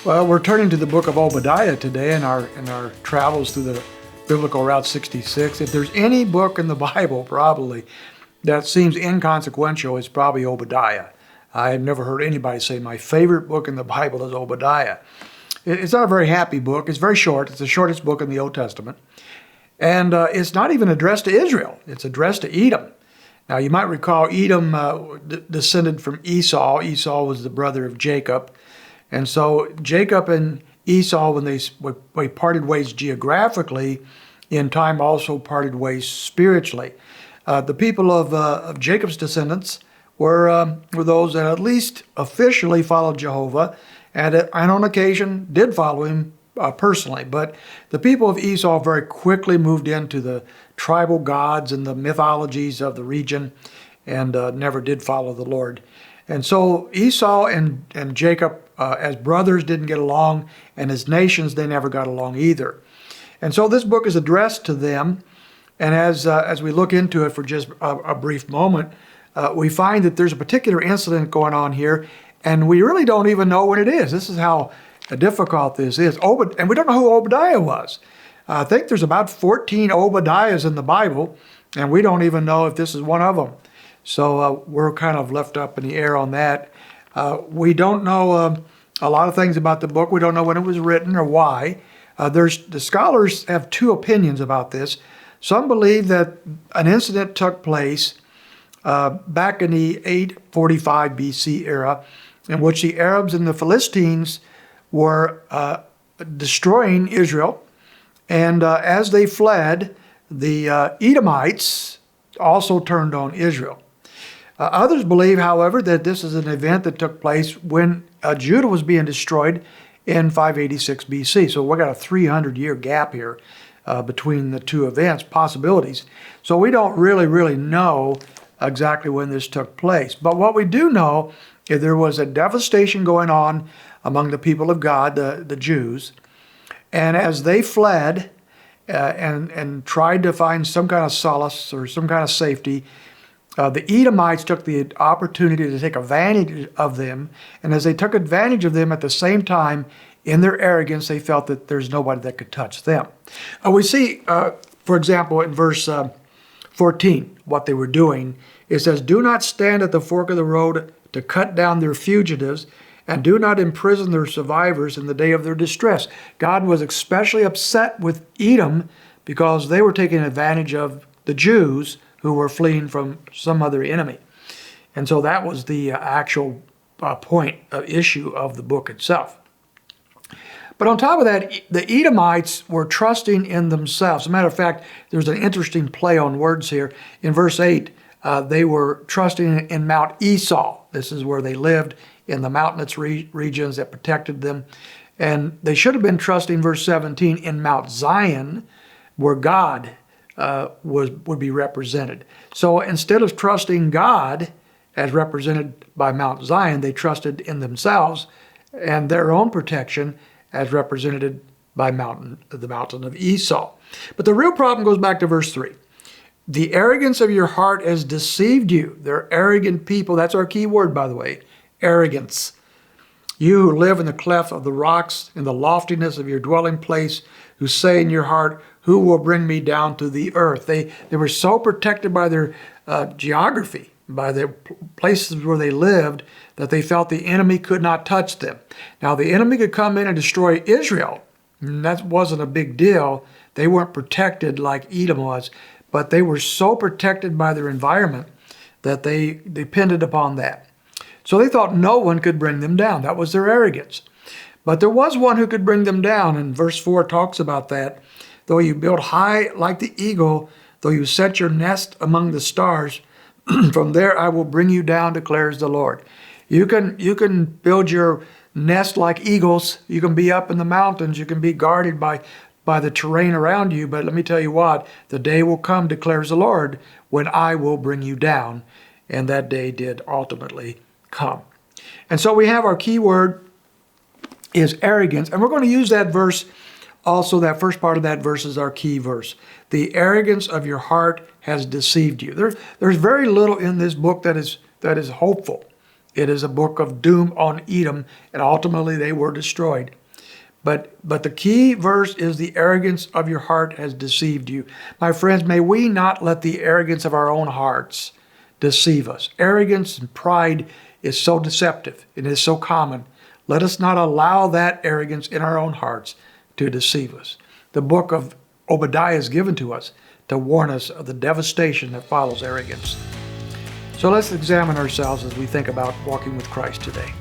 Well, we're turning to the book of Obadiah today in our travels through the biblical Route 66. If there's any book in the Bible, probably, that seems inconsequential, it's probably Obadiah. I've never heard anybody say my favorite book in the Bible is Obadiah. It's not a very happy book. It's very short. It's the shortest book in the Old Testament. And it's not even addressed to Israel. It's addressed to Edom. Now, you might recall Edom descended from Esau. Esau was the brother of Jacob. And so Jacob and Esau, when they parted ways geographically, in time also parted ways spiritually. The people of Jacob's descendants were those that at least officially followed Jehovah and on occasion did follow him personally. But the people of Esau very quickly moved into the tribal gods and the mythologies of the region and never did follow the Lord. And so Esau and Jacob, as brothers, didn't get along, and as nations, they never got along either. And so this book is addressed to them, and as we look into it for just a brief moment, we find that there's a particular incident going on here, and we really don't even know what it is. This is how difficult this is. And we don't know who Obadiah was. I think there's about 14 Obadiahs in the Bible, and we don't even know if this is one of them. So we're kind of left up in the air on that. We don't know a lot of things about the book. We don't know when it was written or why. The scholars have two opinions about this. Some believe that an incident took place back in the 845 BC era, in which the Arabs and the Philistines were destroying Israel. And as they fled, the Edomites also turned on Israel. Others believe, however, that this is an event that took place when Judah was being destroyed in 586 BC. So we've got a 300-year gap here between the two events, possibilities. So we don't really know exactly when this took place. But what we do know is there was a devastation going on among the people of God, the Jews. And as they fled and tried to find some kind of solace or some kind of safety, the Edomites took the opportunity to take advantage of them, and as they took advantage of them at the same time, in their arrogance, they felt that there's nobody that could touch them. We see, for example, in verse 14, what they were doing. It says, "Do not stand at the fork of the road to cut down their fugitives, and do not imprison their survivors in the day of their distress." God was especially upset with Edom because they were taking advantage of the Jews who were fleeing from some other enemy. And so that was the actual issue of the book itself. But on top of that, the Edomites were trusting in themselves. As a matter of fact, there's an interesting play on words here. In verse 8, they were trusting in Mount Esau. This is where they lived, in the mountainous regions that protected them. And they should have been trusting, verse 17, in Mount Zion, where God would be represented. So instead of trusting God as represented by Mount Zion, they trusted in themselves and their own protection as represented by the mountain of Esau. But the real problem goes back to verse 3. The arrogance of your heart has deceived you. They're arrogant people. That's our key word, by the way, arrogance. You who live in the cleft of the rocks, in the loftiness of your dwelling place, who say in your heart, who will bring me down to the earth? They were so protected by their geography, by the places where they lived, that they felt the enemy could not touch them. Now, the enemy could come in and destroy Israel. And that wasn't a big deal. They weren't protected like Edom was, but they were so protected by their environment that they depended upon that. So they thought no one could bring them down. That was their arrogance. But there was one who could bring them down, and verse 4 talks about that. Though you build high like the eagle, though you set your nest among the stars, from there I will bring you down, declares the Lord. You can build your nest like eagles. You can be up in the mountains. You can be guarded by the terrain around you. But let me tell you what, the day will come, declares the Lord, when I will bring you down. And that day did ultimately come. And so we have our key word is arrogance. And we're going to use that verse also. That first part of that verse is our key verse. The arrogance of your heart has deceived you. There's very little in this book that is hopeful. It is a book of doom on Edom, and ultimately they were destroyed. But the key verse is the arrogance of your heart has deceived you. My friends, may we not let the arrogance of our own hearts deceive us. Arrogance and pride is so deceptive. It is so common. Let us not allow that arrogance in our own hearts to deceive us. The book of Obadiah is given to us to warn us of the devastation that follows arrogance. So let's examine ourselves as we think about walking with Christ today.